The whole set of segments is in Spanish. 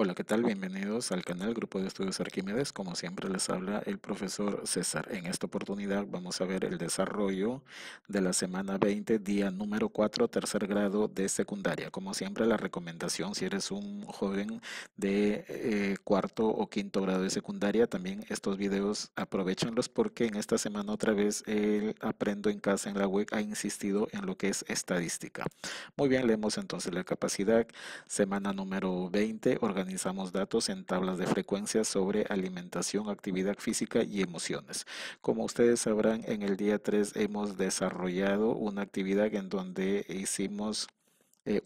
Hola, ¿qué tal? Bienvenidos al canal Grupo de Estudios Arquímedes. Como siempre les habla el profesor César. En esta oportunidad vamos a ver el desarrollo de la semana 20, día número 4, tercer grado de secundaria. Como siempre, la recomendación, si eres un joven de cuarto o quinto grado de secundaria, también estos videos aprovechenlos porque en esta semana otra vez el Aprendo en Casa en la web ha insistido en lo que es estadística. Muy bien, leemos entonces la capacidad. Semana número 20. Organizamos datos en tablas de frecuencia sobre alimentación, actividad física y emociones. Como ustedes sabrán, en el día 3 hemos desarrollado una actividad en donde hicimos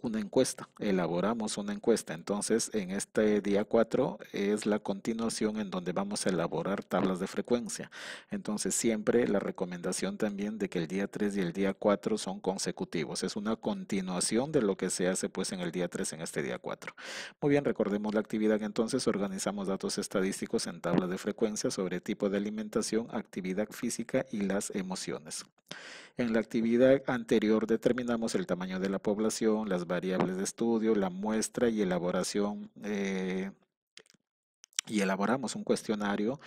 una encuesta, elaboramos una encuesta. Entonces, en este día 4 es la continuación en donde vamos a elaborar tablas de frecuencia. Entonces, siempre la recomendación también de que el día 3 y el día 4 son consecutivos. Es una continuación de lo que se hace pues en el día 3 en este día 4. Muy bien, recordemos la actividad. Entonces, organizamos datos estadísticos en tablas de frecuencia sobre tipo de alimentación, actividad física y las emociones. En la actividad anterior determinamos el tamaño de la población, las variables de estudio, la muestra y elaboración y elaboramos un cuestionario.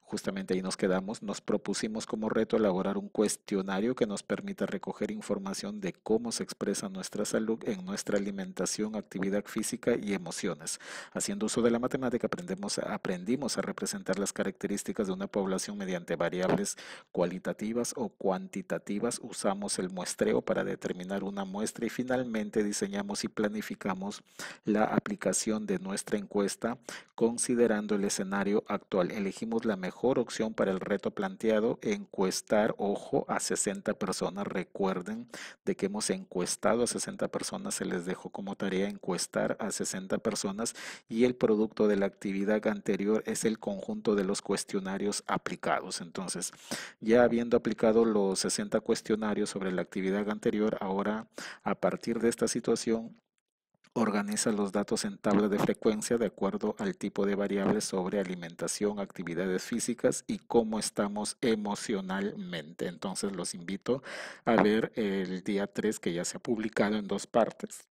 Justamente ahí nos quedamos. Nos propusimos como reto elaborar un cuestionario que nos permita recoger información de cómo se expresa nuestra salud en nuestra alimentación, actividad física y emociones. Haciendo uso de la matemática aprendimos a representar las características de una población mediante variables cualitativas o cuantitativas. Usamos el muestreo para determinar una muestra y finalmente diseñamos y planificamos la aplicación de nuestra encuesta considerando el escenario actual. Elegimos la mejor opción para el reto planteado, encuestar, ojo, a 60 personas. Recuerden de que hemos encuestado a 60 personas, se les dejó como tarea encuestar a 60 personas y el producto de la actividad anterior es el conjunto de los cuestionarios aplicados. Entonces, ya habiendo aplicado los 60 cuestionarios sobre la actividad anterior, ahora a partir de esta situación, organiza los datos en tabla de frecuencia de acuerdo al tipo de variables sobre alimentación, actividades físicas y cómo estamos emocionalmente. Entonces los invito a ver el día 3 que ya se ha publicado en dos partes.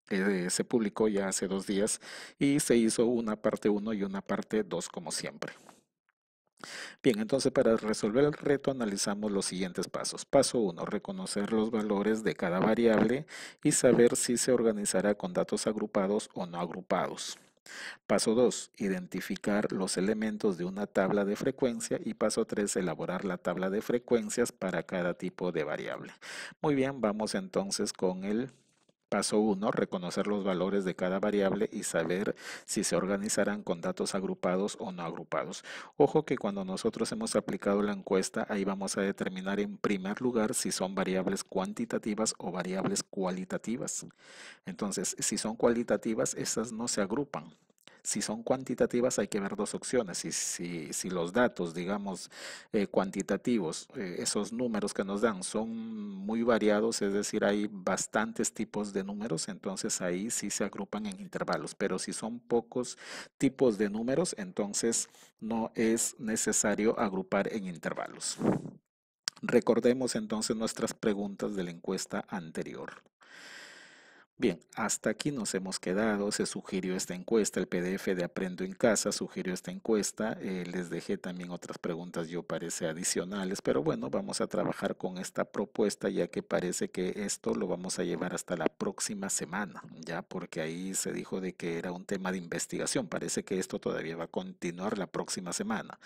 Se publicó ya hace 2 días y se hizo una parte uno y una parte 2 como siempre. Bien, entonces para resolver el reto analizamos los siguientes pasos. Paso uno, reconocer los valores de cada variable y saber si se organizará con datos agrupados o no agrupados. Paso 2, identificar los elementos de una tabla de frecuencia y paso 3, elaborar la tabla de frecuencias para cada tipo de variable. Muy bien, vamos entonces con el paso uno, reconocer los valores de cada variable y saber si se organizarán con datos agrupados o no agrupados. Ojo que cuando nosotros hemos aplicado la encuesta, ahí vamos a determinar en primer lugar si son variables cuantitativas o variables cualitativas. Entonces, si son cualitativas, esas no se agrupan. Si son cuantitativas, hay que ver dos opciones. Si los datos, digamos, cuantitativos, esos números que nos dan son muy variados, es decir, hay bastantes tipos de números, entonces ahí sí se agrupan en intervalos. Pero si son pocos tipos de números, entonces no es necesario agrupar en intervalos. Recordemos entonces nuestras preguntas de la encuesta anterior. Bien, hasta aquí nos hemos quedado. Se sugirió esta encuesta, el PDF de Aprendo en Casa sugirió esta encuesta. Les dejé también otras preguntas, yo parece adicionales, pero bueno, vamos a trabajar con esta propuesta ya que parece que esto lo vamos a llevar hasta la próxima semana, ya porque ahí se dijo de que era un tema de investigación. Parece que esto todavía va a continuar la próxima semana.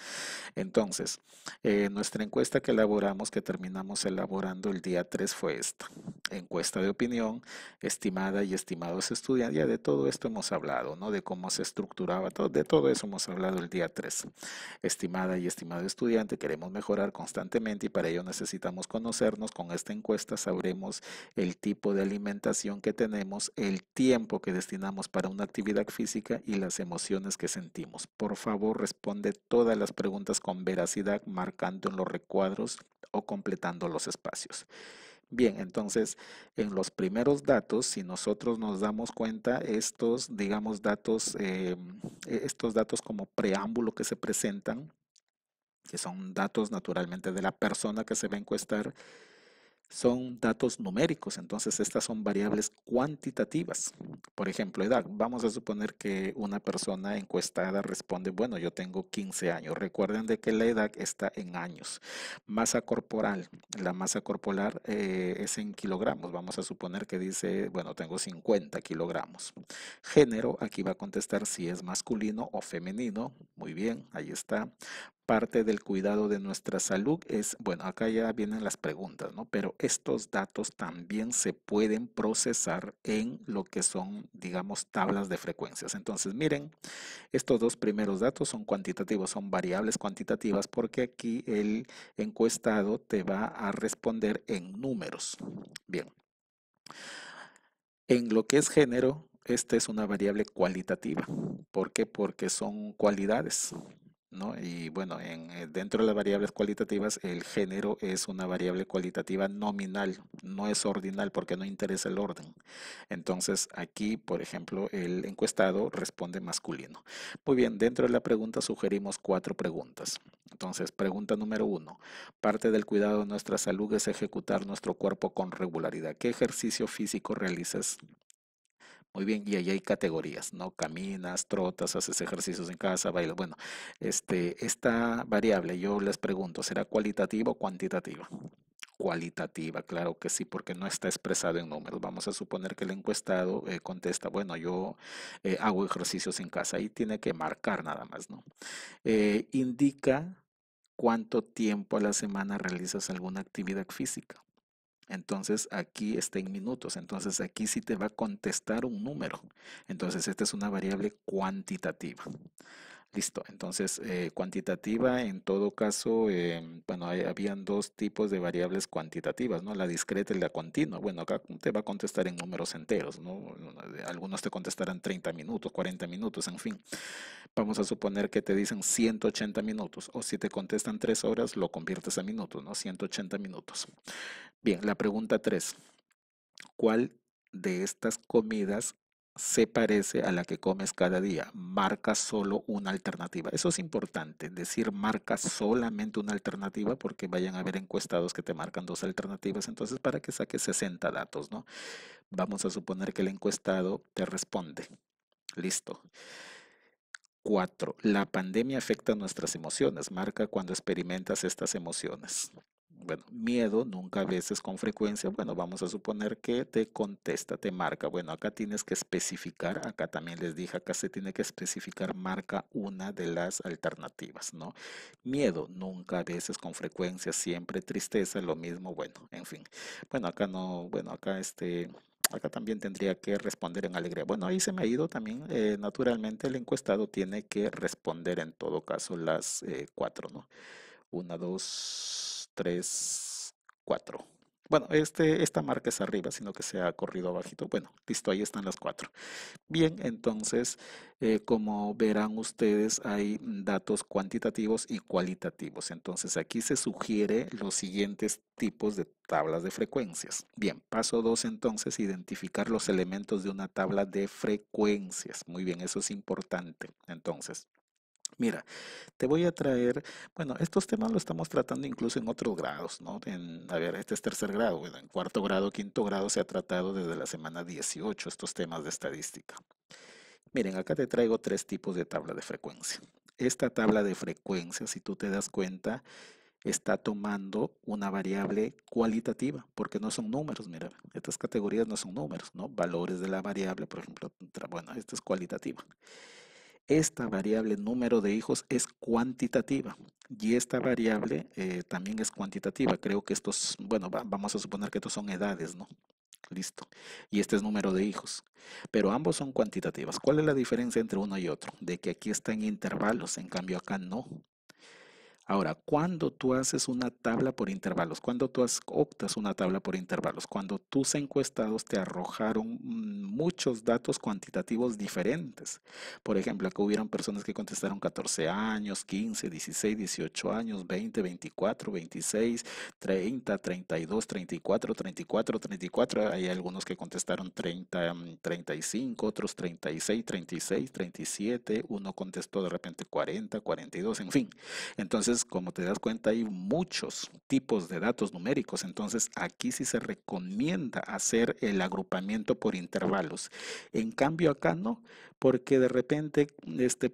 Entonces, nuestra encuesta que elaboramos, que terminamos elaborando el día 3 fue esta. Encuesta de opinión, estimada y estimados estudiantes. Ya de todo esto hemos hablado, ¿no? De cómo se estructuraba, de todo eso hemos hablado el día 3. Estimada y estimado estudiante, queremos mejorar constantemente y para ello necesitamos conocernos. Con esta encuesta sabremos el tipo de alimentación que tenemos, el tiempo que destinamos para una actividad física y las emociones que sentimos. Por favor, responde todas las preguntas con veracidad, marcando en los recuadros o completando los espacios. Bien, entonces en los primeros datos, si nosotros nos damos cuenta, estos, digamos, datos, estos datos como preámbulo que se presentan, que son datos naturalmente de la persona que se va a encuestar, son datos numéricos, entonces estas son variables cuantitativas. Por ejemplo, edad. Vamos a suponer que una persona encuestada responde, bueno, yo tengo 15 años. Recuerden de que la edad está en años. Masa corporal. La masa corporal es en kilogramos. Vamos a suponer que dice, bueno, tengo 50 kilogramos. Género, aquí va a contestar si es masculino o femenino. Muy bien, ahí está. Parte del cuidado de nuestra salud es, bueno, acá ya vienen las preguntas, ¿no? Pero estos datos también se pueden procesar en lo que son, digamos, tablas de frecuencias. Entonces, miren, estos dos primeros datos son cuantitativos, son variables cuantitativas porque aquí el encuestado te va a responder en números. Bien, en lo que es género, esta es una variable cualitativa. ¿Por qué? Porque son cualidades, ¿no? Y bueno, dentro de las variables cualitativas, el género es una variable cualitativa nominal, no es ordinal porque no interesa el orden. Entonces, aquí, por ejemplo, el encuestado responde masculino. Muy bien, dentro de la pregunta sugerimos 4 preguntas. Entonces, pregunta número 1. Parte del cuidado de nuestra salud es ejecutar nuestro cuerpo con regularidad. ¿Qué ejercicio físico realizas? Muy bien, y ahí hay categorías, ¿no? Caminas, trotas, haces ejercicios en casa, bailas. Bueno, esta variable, yo les pregunto, ¿será cualitativa o cuantitativa? Cualitativa, claro que sí, porque no está expresado en números. Vamos a suponer que el encuestado contesta, bueno, yo hago ejercicios en casa. Ahí tiene que marcar nada más, ¿no? Indica cuánto tiempo a la semana realizas alguna actividad física. Entonces aquí está en minutos. Entonces aquí sí te va a contestar un número. Entonces esta es una variable cuantitativa. Listo. Entonces cuantitativa en todo caso, bueno, habían dos tipos de variables cuantitativas, ¿no? La discreta y la continua. Bueno, acá te va a contestar en números enteros, ¿no? Algunos te contestarán 30 minutos, 40 minutos, en fin. Vamos a suponer que te dicen 180 minutos o si te contestan 3 horas lo conviertes a minutos, ¿no? 180 minutos. Bien, la pregunta 3. ¿Cuál de estas comidas se parece a la que comes cada día? Marca solo una alternativa. Eso es importante, decir marca solamente una alternativa porque vayan a haber encuestados que te marcan dos alternativas, entonces para que saques 60 datos, ¿no? Vamos a suponer que el encuestado te responde. Listo. 4. La pandemia afecta nuestras emociones. Marca cuando experimentas estas emociones. Bueno, miedo nunca a veces con frecuencia. Bueno, vamos a suponer que te contesta, te marca. Bueno, acá tienes que especificar, acá también les dije, acá se tiene que especificar, marca una de las alternativas, ¿no? Miedo nunca a veces con frecuencia, siempre tristeza, lo mismo, bueno, en fin. Bueno, acá no, bueno, acá también tendría que responder en alegría. Bueno, ahí se me ha ido también. Naturalmente, el encuestado tiene que responder en todo caso las 4, ¿no? Una, dos, tres, 4. Bueno, esta marca es arriba, sino que se ha corrido abajito. Bueno, listo, ahí están las 4. Bien, entonces, como verán ustedes, hay datos cuantitativos y cualitativos. Entonces, aquí se sugiere los siguientes tipos de tablas de frecuencias. Bien, paso 2, entonces, identificar los elementos de una tabla de frecuencias. Muy bien, eso es importante. Entonces, mira, te voy a traer, bueno, estos temas los estamos tratando incluso en otros grados, ¿no? A ver, este es tercer grado, bueno, en cuarto grado, quinto grado se ha tratado desde la semana 18 estos temas de estadística. Miren, acá te traigo 3 tipos de tabla de frecuencia. Esta tabla de frecuencia, si tú te das cuenta, está tomando una variable cualitativa, porque no son números, mira, estas categorías no son números, ¿no? Valores de la variable, por ejemplo, bueno, esta es cualitativa. Esta variable número de hijos es cuantitativa y esta variable también es cuantitativa. Creo que estos, bueno, vamos a suponer que estos son edades, ¿no? Listo. Y este es número de hijos. Pero ambos son cuantitativas. ¿Cuál es la diferencia entre uno y otro? De que aquí está en intervalos, en cambio acá no. Ahora, cuando tú haces una tabla por intervalos, cuando tú optas una tabla por intervalos, cuando tus encuestados te arrojaron muchos datos cuantitativos diferentes. Por ejemplo, acá hubieron personas que contestaron 14 años, 15, 16, 18 años, 20, 24, 26, 30, 32, 34, 34, 34. Hay algunos que contestaron 30, 35, otros 36, 36, 37. Uno contestó de repente 40, 42, en fin. Entonces, Entonces, como te das cuenta, hay muchos tipos de datos numéricos. Entonces, aquí sí se recomienda hacer el agrupamiento por intervalos. En cambio, acá no, porque de repente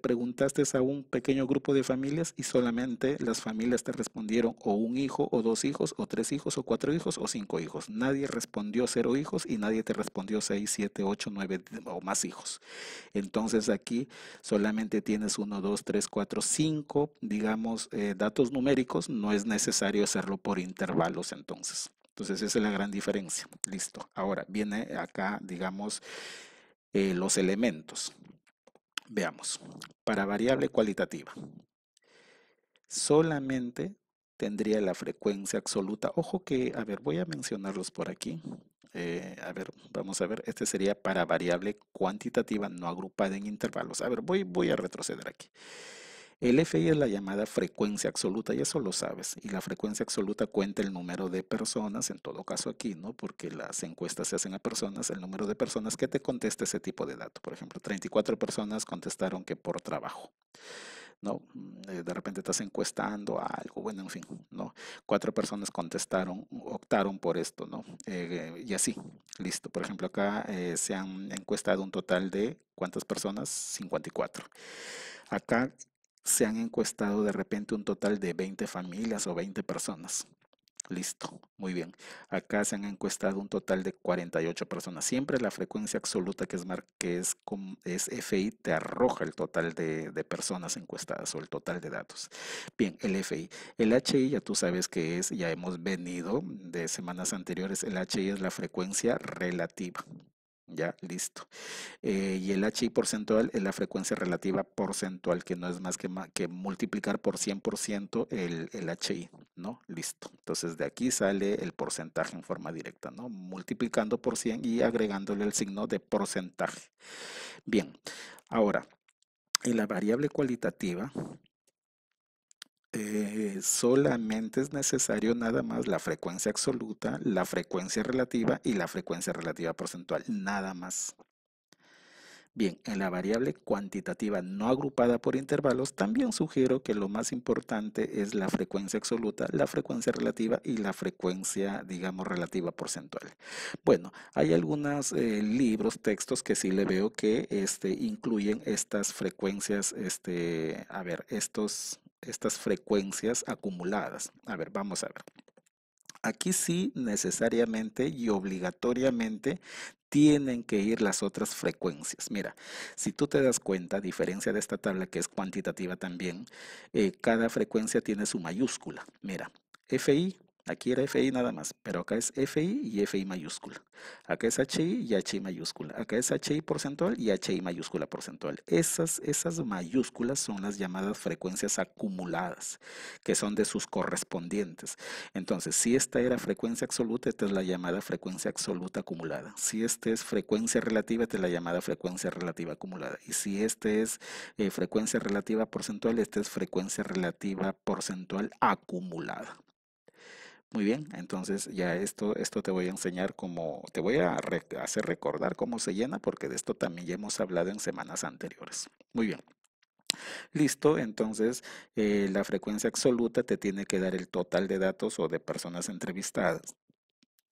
preguntaste a un pequeño grupo de familias y solamente las familias te respondieron o un hijo o dos hijos o tres hijos o cuatro hijos o cinco hijos. Nadie respondió cero hijos y nadie te respondió seis, siete, ocho, nueve o más hijos. Entonces aquí solamente tienes uno, dos, tres, cuatro, cinco, digamos, datos numéricos. No es necesario hacerlo por intervalos entonces. Entonces esa es la gran diferencia. Listo. Ahora viene acá, digamos, los elementos. Veamos. Para variable cualitativa, solamente tendría la frecuencia absoluta. Ojo que, a ver, voy a mencionarlos por aquí. A ver, vamos a ver, este sería para variable cuantitativa no agrupada en intervalos. A ver, voy a retroceder aquí. El FI es la llamada frecuencia absoluta, y eso lo sabes. Y la frecuencia absoluta cuenta el número de personas, en todo caso aquí, ¿no? Porque las encuestas se hacen a personas, el número de personas que te contesta ese tipo de dato. Por ejemplo, 34 personas contestaron que por trabajo. ¿No? De repente estás encuestando a algo, bueno, en fin, ¿no? Cuatro personas contestaron, optaron por esto, ¿no? Y así, listo. Por ejemplo, acá se han encuestado un total de, ¿cuántas personas? 54. Acá se han encuestado de repente un total de 20 familias o 20 personas. Listo, muy bien. Acá se han encuestado un total de 48 personas. Siempre la frecuencia absoluta que es FI te arroja el total de personas encuestadas o el total de datos. Bien, el FI. El HI ya tú sabes que es, ya hemos venido de semanas anteriores, el HI es la frecuencia relativa. Ya, listo. Y el HI porcentual es la frecuencia relativa porcentual, que no es más que multiplicar por 100% el HI, ¿no? Listo. Entonces de aquí sale el porcentaje en forma directa, ¿no? Multiplicando por 100 y agregándole el signo de porcentaje. Bien, ahora, en la variable cualitativa, solamente es necesario nada más la frecuencia absoluta, la frecuencia relativa y la frecuencia relativa porcentual, nada más. Bien, en la variable cuantitativa no agrupada por intervalos, también sugiero que lo más importante es la frecuencia absoluta, la frecuencia relativa y la frecuencia, digamos, relativa porcentual. Bueno, hay algunos libros, textos que sí le veo que incluyen estas frecuencias, estas frecuencias acumuladas. A ver, vamos a ver. Aquí sí necesariamente y obligatoriamente tienen que ir las otras frecuencias. Mira, si tú te das cuenta, a diferencia de esta tabla que es cuantitativa también, cada frecuencia tiene su mayúscula. Mira, FI, aquí era FI nada más, pero acá es FI y FI mayúscula. Acá es HI y HI mayúscula. Acá es HI porcentual y HI mayúscula porcentual. Esas mayúsculas son las llamadas frecuencias acumuladas, que son de sus correspondientes. Entonces, si esta era frecuencia absoluta, esta es la llamada frecuencia absoluta acumulada. Si esta es frecuencia relativa, esta es la llamada frecuencia relativa acumulada. Y si este es frecuencia relativa porcentual, esta es frecuencia relativa porcentual acumulada. Muy bien, entonces ya esto te voy a enseñar te voy a hacer recordar cómo se llena, porque de esto también ya hemos hablado en semanas anteriores. Muy bien. Listo, entonces la frecuencia absoluta te tiene que dar el total de datos o de personas entrevistadas.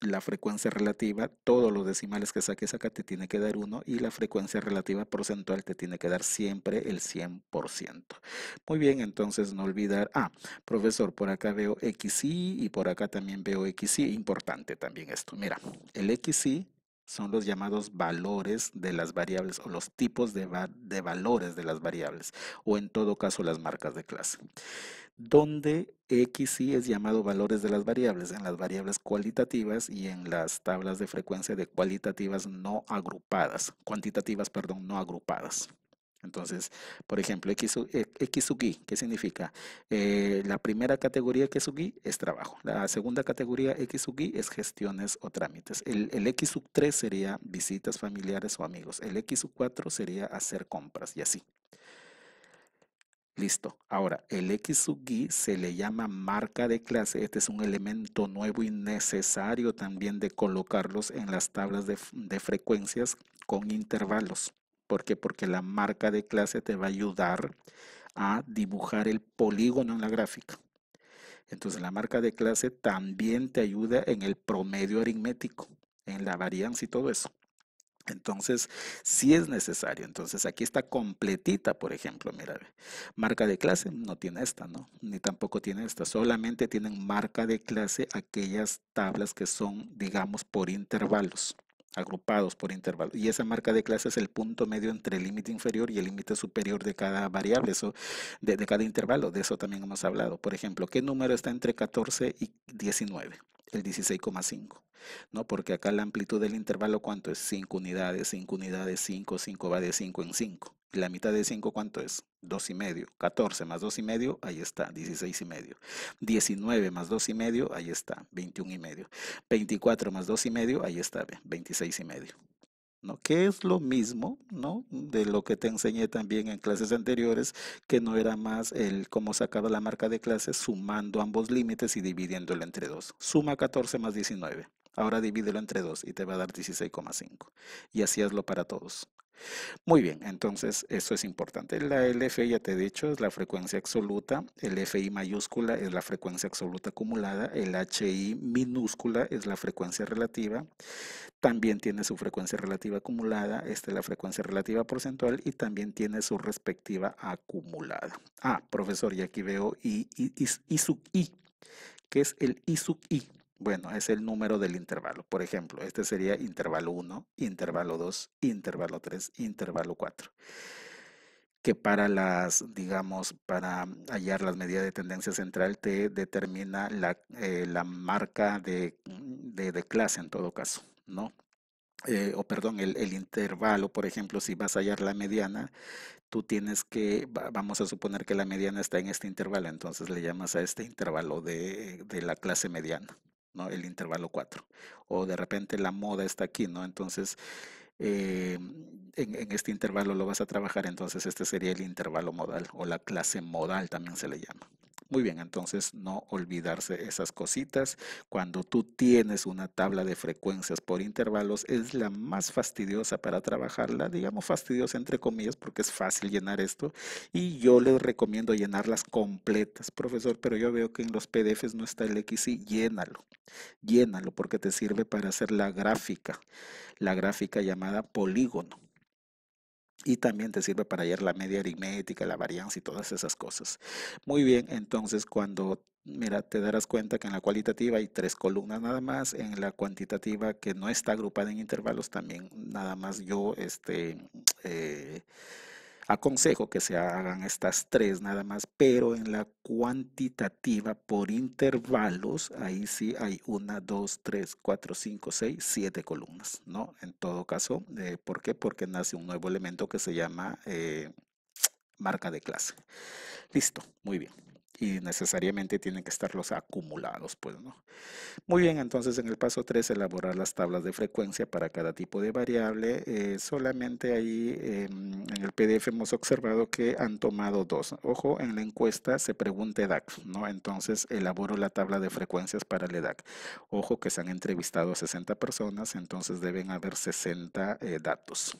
La frecuencia relativa, todos los decimales que saques acá te tiene que dar 1 y la frecuencia relativa porcentual te tiene que dar siempre el 100%. Muy bien, entonces no olvidar, profesor, por acá veo XY y por acá también veo XY, importante también esto. Mira, el XY son los llamados valores de las variables o los tipos de valores de las variables o en todo caso las marcas de clase. Donde XY es llamado valores de las variables en las variables cualitativas y en las tablas de frecuencia de cualitativas no agrupadas, cuantitativas, perdón, no agrupadas. Entonces, por ejemplo, X sub Y, ¿qué significa? La primera categoría X sub Y es trabajo. La segunda categoría X sub Y es gestiones o trámites. El X sub 3 sería visitas familiares o amigos. El X sub 4 sería hacer compras y así. Listo. Ahora, el X sub Y se le llama marca de clase. Este es un elemento nuevo y necesario también de colocarlos en las tablas de frecuencias con intervalos. ¿Por qué? Porque la marca de clase te va a ayudar a dibujar el polígono en la gráfica. Entonces la marca de clase también te ayuda en el promedio aritmético, en la varianza y todo eso. Entonces, sí es necesario. Entonces, aquí está completita, por ejemplo, mira, marca de clase no tiene esta, ¿no? Ni tampoco tiene esta. Solamente tienen marca de clase aquellas tablas que son, digamos, por intervalos, agrupados por intervalos. Y esa marca de clase es el punto medio entre el límite inferior y el límite superior de cada variable, eso, de cada intervalo. De eso también hemos hablado. Por ejemplo, ¿qué número está entre 14 y 19? El 16,5. ¿No? Porque acá la amplitud del intervalo, ¿cuánto es? 5 unidades, 5 unidades, 5, 5 va de 5 en 5. ¿Y la mitad de 5 cuánto es? 2 y medio. 14 más 2 y medio, ahí está, 16 y medio. 19 más 2 y medio, ahí está, 21 y medio. 24 más 2 y medio, ahí está, 26 y medio. ¿No? Que es lo mismo, ¿no? De lo que te enseñé también en clases anteriores, que no era más el cómo sacaba la marca de clase sumando ambos límites y dividiéndolo entre 2. Suma 14 más 19. Ahora divídelo entre 2 y te va a dar 16,5. Y así hazlo para todos. Muy bien, entonces eso es importante. La LF, ya te he dicho, es la frecuencia absoluta. El FI mayúscula es la frecuencia absoluta acumulada. El HI minúscula es la frecuencia relativa. También tiene su frecuencia relativa acumulada. Esta es la frecuencia relativa porcentual y también tiene su respectiva acumulada. Ah, profesor, y aquí veo I sub I. ¿Qué es el I sub I? Bueno, es el número del intervalo. Por ejemplo, este sería intervalo 1, intervalo 2, intervalo 3, intervalo 4. Que para las, digamos, para hallar las medidas de tendencia central te determina la marca de clase en todo caso, ¿no? O perdón, el intervalo, por ejemplo, si vas a hallar la mediana, tú tienes que, vamos a suponer que la mediana está en este intervalo, entonces le llamas a este intervalo de la clase mediana, ¿no? El intervalo 4. O de repente la moda está aquí, ¿no? Entonces, en este intervalo lo vas a trabajar, entonces este sería el intervalo modal o la clase modal también se le llama. Muy bien, entonces no olvidarse esas cositas. Cuando tú tienes una tabla de frecuencias por intervalos, es la más fastidiosa para trabajarla, digamos fastidiosa entre comillas, porque es fácil llenar esto. Y yo les recomiendo llenarlas completas, profesor, pero yo veo que en los PDFs no está el XY, llénalo, llénalo porque te sirve para hacer la gráfica llamada polígono. Y también te sirve para hallar la media aritmética, la varianza y todas esas cosas. Muy bien, entonces cuando, mira, te darás cuenta que en la cualitativa hay 3 columnas nada más, en la cuantitativa que no está agrupada en intervalos también nada más yo, eh, aconsejo que se hagan estas 3 nada más, pero en la cuantitativa por intervalos, ahí sí hay 1, 2, 3, 4, 5, 6, 7 columnas, ¿no? En todo caso, ¿por qué? Porque nace un nuevo elemento que se llama marca de clase. Listo, muy bien. Y necesariamente tienen que estar los acumulados, pues, ¿no? Muy bien, entonces en el paso 3 elaborar las tablas de frecuencia para cada tipo de variable. Solamente ahí en el PDF hemos observado que han tomado 2. Ojo, en la encuesta se pregunta EDAC, ¿no? Entonces elaboro la tabla de frecuencias para el EDAC. Ojo que se han entrevistado a 60 personas, entonces deben haber 60 datos.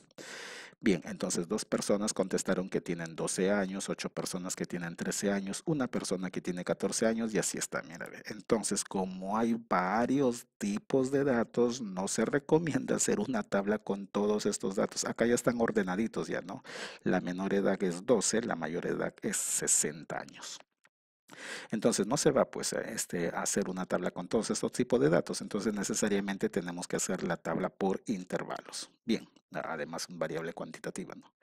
Bien, entonces 2 personas contestaron que tienen 12 años, 8 personas que tienen 13 años, una persona que tiene 14 años y así está, mira, ve. Entonces, como hay varios tipos de datos, no se recomienda hacer una tabla con todos estos datos. Acá ya están ordenaditos ya, ¿no? La menor edad es 12, la mayor edad es 60 años. Entonces no se va pues a hacer una tabla con todos estos tipos de datos, entonces necesariamente tenemos que hacer la tabla por intervalos. Bien, además variable cuantitativa, ¿no?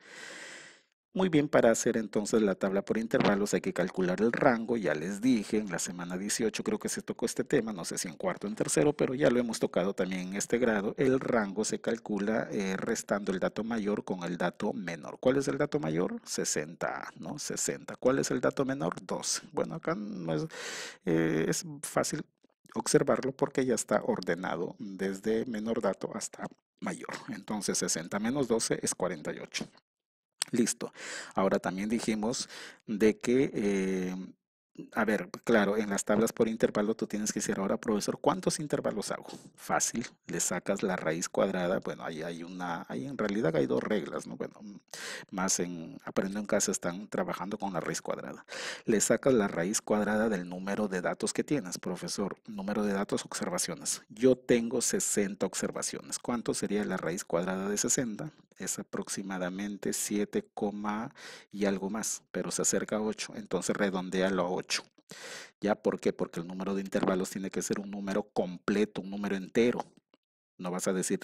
Muy bien, para hacer entonces la tabla por intervalos hay que calcular el rango, ya les dije, en la semana 18 creo que se tocó este tema, no sé si en cuarto o en tercero, pero ya lo hemos tocado también en este grado. El rango se calcula restando el dato mayor con el dato menor. ¿Cuál es el dato mayor? 60, ¿no? 60. ¿Cuál es el dato menor? 12. Bueno, acá no es fácil observarlo porque ya está ordenado desde menor dato hasta mayor. Entonces 60 menos 12 es 48. Listo. Ahora también dijimos de que A ver, claro, en las tablas por intervalo tú tienes que decir ahora, profesor, ¿cuántos intervalos hago? Fácil, le sacas la raíz cuadrada. Bueno, ahí en realidad hay dos reglas, ¿no? Bueno, más en Aprendo en Casa están trabajando con la raíz cuadrada. Le sacas la raíz cuadrada del número de datos que tienes, profesor. Número de datos, observaciones. Yo tengo 60 observaciones. ¿Cuánto sería la raíz cuadrada de 60? Es aproximadamente 7, y algo más, pero se acerca a 8, entonces redondéalo a 8. ¿Ya por qué? Porque el número de intervalos tiene que ser un número completo, un número entero. No vas a decir,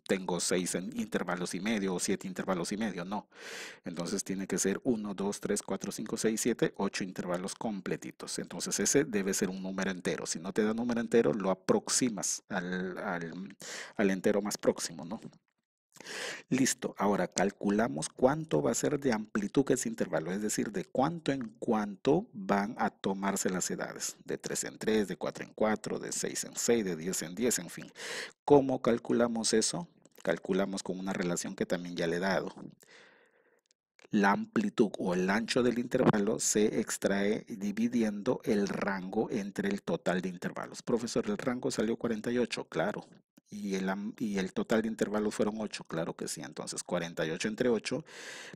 tengo 6 intervalos y medio o 7 intervalos y medio, no. Entonces tiene que ser 1, 2, 3, 4, 5, 6, 7, 8 intervalos completitos. Entonces ese debe ser un número entero. Si no te da número entero, lo aproximas al entero más próximo, ¿no? Listo, ahora calculamos cuánto va a ser de amplitud ese intervalo, es decir, de cuánto en cuánto van a tomarse las edades, de 3 en 3, de 4 en 4, de 6 en 6, de 10 en 10, en fin. ¿Cómo calculamos eso? Calculamos con una relación que también ya le he dado. La amplitud o el ancho del intervalo se extrae dividiendo el rango entre el total de intervalos. Profesor, el rango salió 48, claro. Y el total de intervalos fueron 8, claro que sí. Entonces 48 entre 8,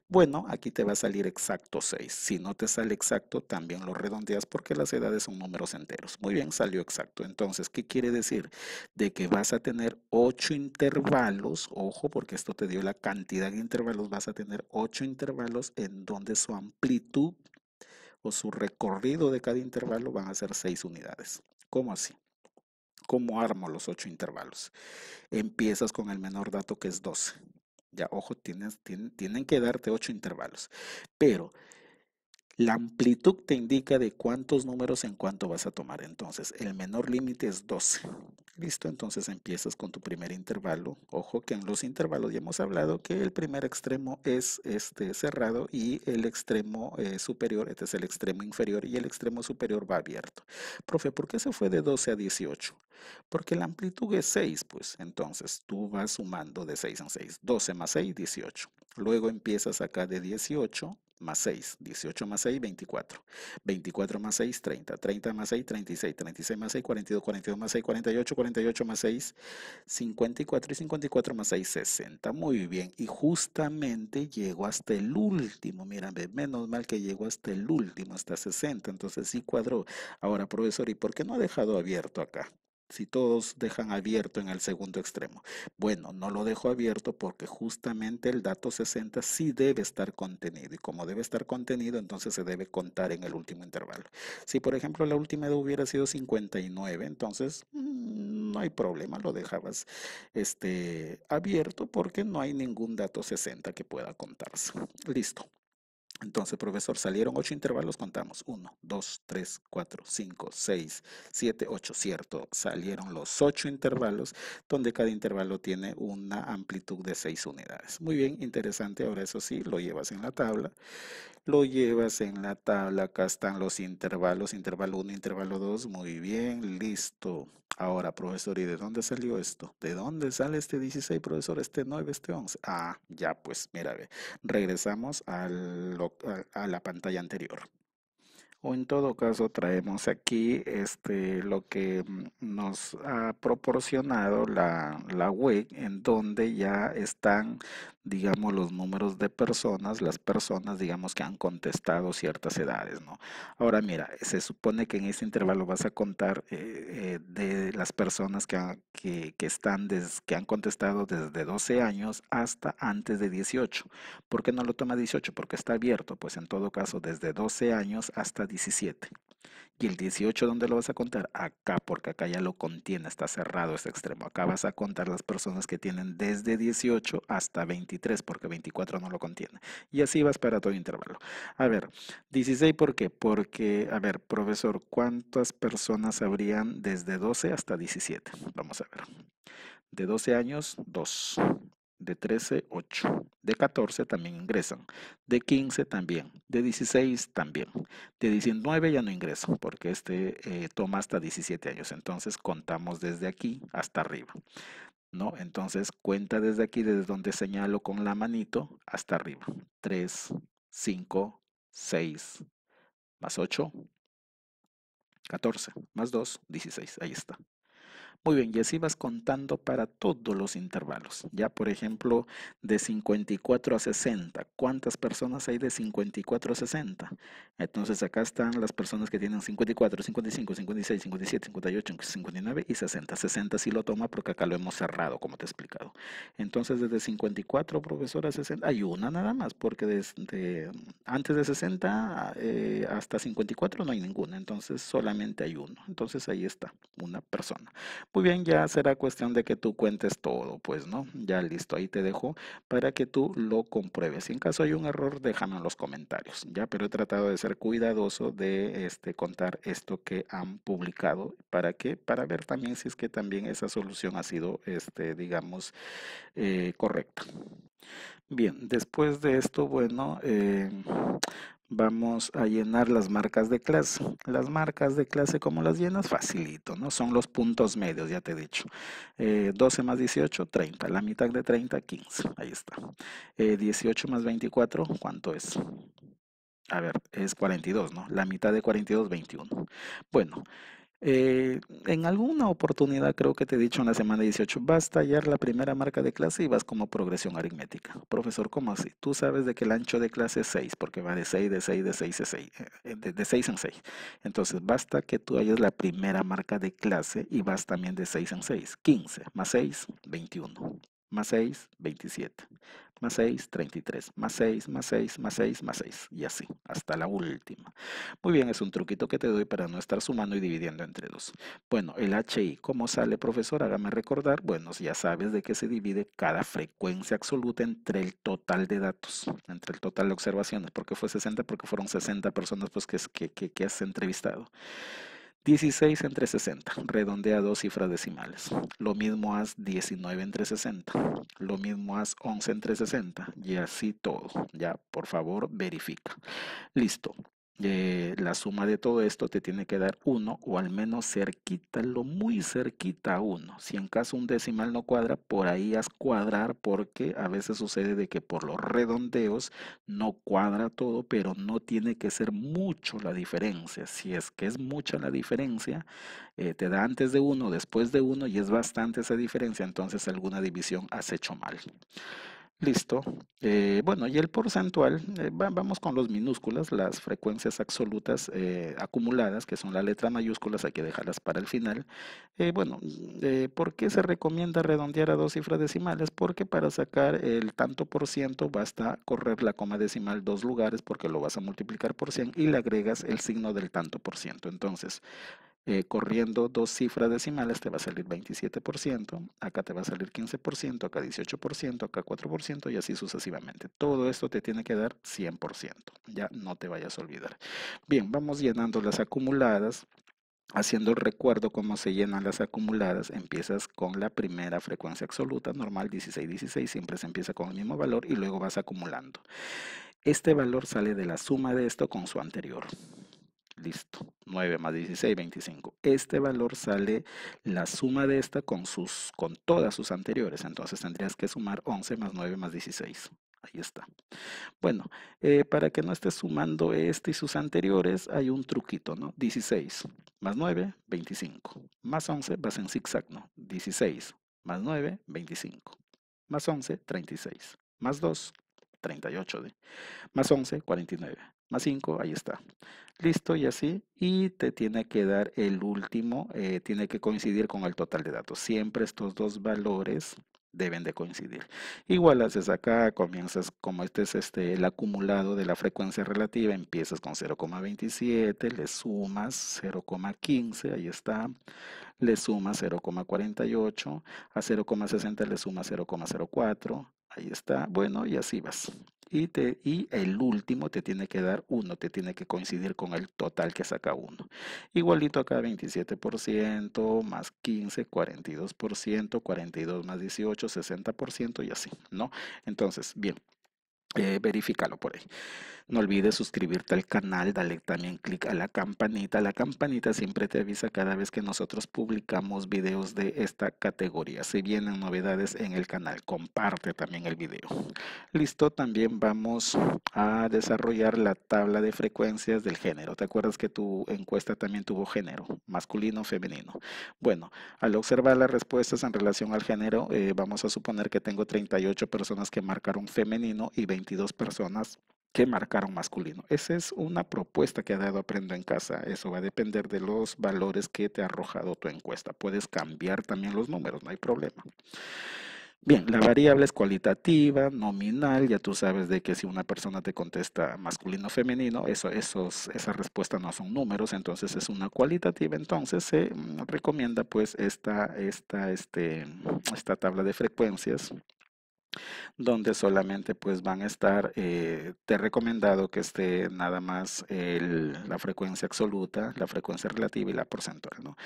bueno, aquí te va a salir exacto 6. Si no te sale exacto, también lo redondeas porque las edades son números enteros. Muy bien, salió exacto. Entonces, ¿qué quiere decir? De que vas a tener 8 intervalos, ojo, porque esto te dio la cantidad de intervalos, vas a tener 8 intervalos en donde su amplitud o su recorrido de cada intervalo van a ser 6 unidades. ¿Cómo así? ¿Cómo armo los 8 intervalos? Empiezas con el menor dato que es 12. Ya, ojo, tienen que darte 8 intervalos. Pero la amplitud te indica de cuántos números en cuánto vas a tomar. Entonces, el menor límite es 12. Listo, entonces empiezas con tu primer intervalo. Ojo que en los intervalos ya hemos hablado que el primer extremo es cerrado y el extremo superior, este es el extremo inferior y el extremo superior va abierto. Profe, ¿por qué se fue de 12 a 18? Porque la amplitud es 6, pues entonces tú vas sumando de 6 en 6. 12 más 6, 18. Luego empiezas acá de 18 más 6, 18 más 6, 24, 24 más 6, 30, 30 más 6, 36, 36 más 6, 42, 42 más 6, 48, 48 más 6, 54 y 54 más 6, 60. Muy bien, y justamente llego hasta el último, mírame, menos mal que llegó hasta el último, hasta 60, entonces sí cuadró. Ahora, profesor, ¿y por qué no ha dejado abierto acá? Si todos dejan abierto en el segundo extremo. Bueno, no lo dejo abierto porque justamente el dato 60 sí debe estar contenido y como debe estar contenido, entonces se debe contar en el último intervalo. Si por ejemplo la última hubiera sido 59, entonces no hay problema, lo dejabas abierto porque no hay ningún dato 60 que pueda contarse. Listo. Entonces, profesor, salieron 8 intervalos, contamos. 1, 2, 3, 4, 5, 6, 7, 8, cierto. Salieron los 8 intervalos, donde cada intervalo tiene una amplitud de 6 unidades. Muy bien, interesante. Ahora eso sí, lo llevas en la tabla. Lo llevas en la tabla, acá están los intervalos, intervalo 1, intervalo 2, muy bien, listo. Ahora, profesor, ¿y de dónde salió esto? ¿De dónde sale este 16, profesor? Este 9, este 11. Ah, ya, pues, mira, ve. Regresamos a la pantalla anterior. O en todo caso traemos aquí lo que nos ha proporcionado la web en donde ya están, digamos, los números de personas, las personas, digamos, que han contestado ciertas edades, ¿no? Ahora mira, se supone que en este intervalo vas a contar de las personas que han contestado desde 12 años hasta antes de 18. ¿Por qué no lo toma 18? Porque está abierto, pues en todo caso desde 12 años hasta 17. ¿Y el 18 dónde lo vas a contar? Acá, porque acá ya lo contiene, está cerrado este extremo. Acá vas a contar las personas que tienen desde 18 hasta 23, porque 24 no lo contiene. Y así vas para todo intervalo. A ver, 16, ¿por qué? Porque, a ver, profesor, ¿cuántas personas habrían desde 12 hasta 17? Vamos a ver. De 12 años, 2. De 13, 8. De 14 también ingresan. De 15 también. De 16 también. De 19 ya no ingresan porque toma hasta 17 años. Entonces contamos desde aquí hasta arriba, ¿no? Entonces cuenta desde aquí, desde donde señalo con la manito, hasta arriba. 3, 5, 6, más 8. 14 más 2, 16. Ahí está. Muy bien, y así vas contando para todos los intervalos. Ya, por ejemplo, de 54 a 60, ¿cuántas personas hay de 54 a 60? Entonces acá están las personas que tienen 54, 55, 56, 57, 58, 59 y 60. 60 sí lo toma porque acá lo hemos cerrado, como te he explicado. Entonces, desde 54, profesor, a 60, hay una nada más, porque desde antes de 60 hasta 54 no hay ninguna, entonces solamente hay uno. Entonces ahí está, una persona. Muy bien, ya será cuestión de que tú cuentes todo, pues, ¿no? Ya listo, ahí te dejo para que tú lo compruebes. Si en caso hay un error, déjame en los comentarios, ya, pero he tratado de ser cuidadoso de contar esto que han publicado. ¿Para qué? Para ver también si es que también esa solución ha sido, digamos, correcta. Bien, después de esto, bueno, vamos a llenar las marcas de clase. Las marcas de clase, ¿cómo las llenas? Facilito, ¿no? Son los puntos medios, ya te he dicho. 12 más 18, 30. La mitad de 30, 15. Ahí está. 18 más 24, ¿cuánto es? A ver, es 42, ¿no? La mitad de 42, 21. Bueno, en alguna oportunidad creo que te he dicho en la semana 18, vas a tallar la primera marca de clase y vas como progresión aritmética. Profesor, ¿cómo así? Tú sabes de que el ancho de clase es 6 porque va de 6, de 6, de 6, de 6, de 6 en 6. Entonces basta que tú hayas la primera marca de clase y vas también de 6 en 6. 15 más 6, 21. Más 6, 27. Más 6, 33. Más 6, más 6, más 6, más 6. Y así, hasta la última. Muy bien, es un truquito que te doy para no estar sumando y dividiendo entre dos. Bueno, el HI, ¿cómo sale, profesor? Hágame recordar. Bueno, ya sabes de qué se divide cada frecuencia absoluta entre el total de datos, entre el total de observaciones. ¿Por qué fue 60? Porque fueron 60 personas pues, que has entrevistado. 16 entre 60, redondea dos cifras decimales. Lo mismo haz 19 entre 60. Lo mismo haz 11 entre 60. Y así todo. Ya, por favor, verifica. Listo. La suma de todo esto te tiene que dar 1 o al menos cerquita, lo muy cerquita a 1. Si en caso un decimal no cuadra, por ahí haz cuadrar porque a veces sucede de que por los redondeos no cuadra todo, pero no tiene que ser mucho la diferencia. Si es que es mucha la diferencia, te da antes de 1, después de 1 y es bastante esa diferencia, entonces alguna división has hecho mal. Listo. Bueno, y el porcentual, vamos con los minúsculas, las frecuencias absolutas acumuladas, que son las letras mayúsculas, hay que dejarlas para el final. Bueno, ¿por qué se recomienda redondear a dos cifras decimales? Porque para sacar el tanto por ciento basta correr la coma decimal dos lugares porque lo vas a multiplicar por 100 y le agregas el signo del tanto por ciento. Entonces, corriendo dos cifras decimales te va a salir 27%, acá te va a salir 15%, acá 18%, acá 4% y así sucesivamente. Todo esto te tiene que dar 100%, ya no te vayas a olvidar. Bien, vamos llenando las acumuladas. Haciendo el recuerdo cómo se llenan las acumuladas, empiezas con la primera frecuencia absoluta, normal 16, 16, siempre se empieza con el mismo valor y luego vas acumulando. Este valor sale de la suma de esto con su anterior. Listo. 9 más 16, 25. Este valor sale la suma de esta con todas sus anteriores. Entonces tendrías que sumar 11 más 9 más 16. Ahí está. Bueno, para que no estés sumando este y sus anteriores, hay un truquito, ¿no? 16 más 9, 25. Más 11 vas en zigzag, ¿no? 16 más 9, 25. Más 11, 36. Más 2, 38. Más 11, 49. Más 5, ahí está. Listo y así. Y te tiene que dar el último, tiene que coincidir con el total de datos. Siempre estos dos valores deben de coincidir. Igual haces acá, comienzas como este es el acumulado de la frecuencia relativa, empiezas con 0,27, le sumas 0,15, ahí está, le sumas 0,48, a 0,60 le sumas 0,04, ahí está, bueno, y así vas. Y el último te tiene que dar 1, te tiene que coincidir con el total que saca 1. Igualito acá 27% más 15, 42%, 42 más 18, 60% y así, ¿no? Entonces, bien. verifícalo por ahí. No olvides suscribirte al canal, dale también clic a la campanita. La campanita siempre te avisa cada vez que nosotros publicamos videos de esta categoría. Si vienen novedades en el canal, comparte también el video. Listo, también vamos a desarrollar la tabla de frecuencias del género. ¿Te acuerdas que tu encuesta también tuvo género, masculino o femenino? Bueno, al observar las respuestas en relación al género, vamos a suponer que tengo 38 personas que marcaron femenino y 22 personas que marcaron masculino. Esa es una propuesta que ha dado Aprendo en Casa. Eso va a depender de los valores que te ha arrojado tu encuesta. Puedes cambiar también los números, no hay problema. Bien, la variable es cualitativa, nominal, ya tú sabes de que si una persona te contesta masculino o femenino, esas respuestas no son números, entonces es una cualitativa, entonces se recomienda pues esta tabla de frecuencias donde solamente pues van a estar, te he recomendado que esté nada más la frecuencia absoluta, la frecuencia relativa y la porcentual, ¿no?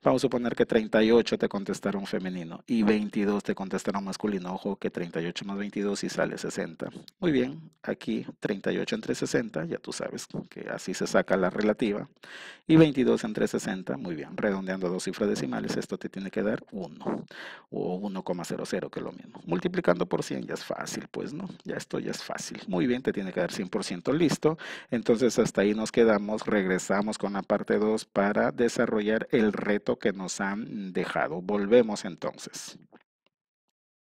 Vamos a suponer que 38 te contestaron femenino y 22 te contestaron masculino. Ojo que 38 más 22 y sale 60. Muy bien, aquí 38 entre 60, ya tú sabes que así se saca la relativa. Y 22 entre 60, muy bien, redondeando dos cifras decimales, esto te tiene que dar 1 o 1,00, que es lo mismo. Multiplicando por 100 ya es fácil, pues, ¿no? Ya esto ya es fácil. Muy bien, te tiene que dar 100% listo. Entonces hasta ahí nos quedamos, regresamos con la parte 2 para desarrollar el reto que nos han dejado. Volvemos entonces.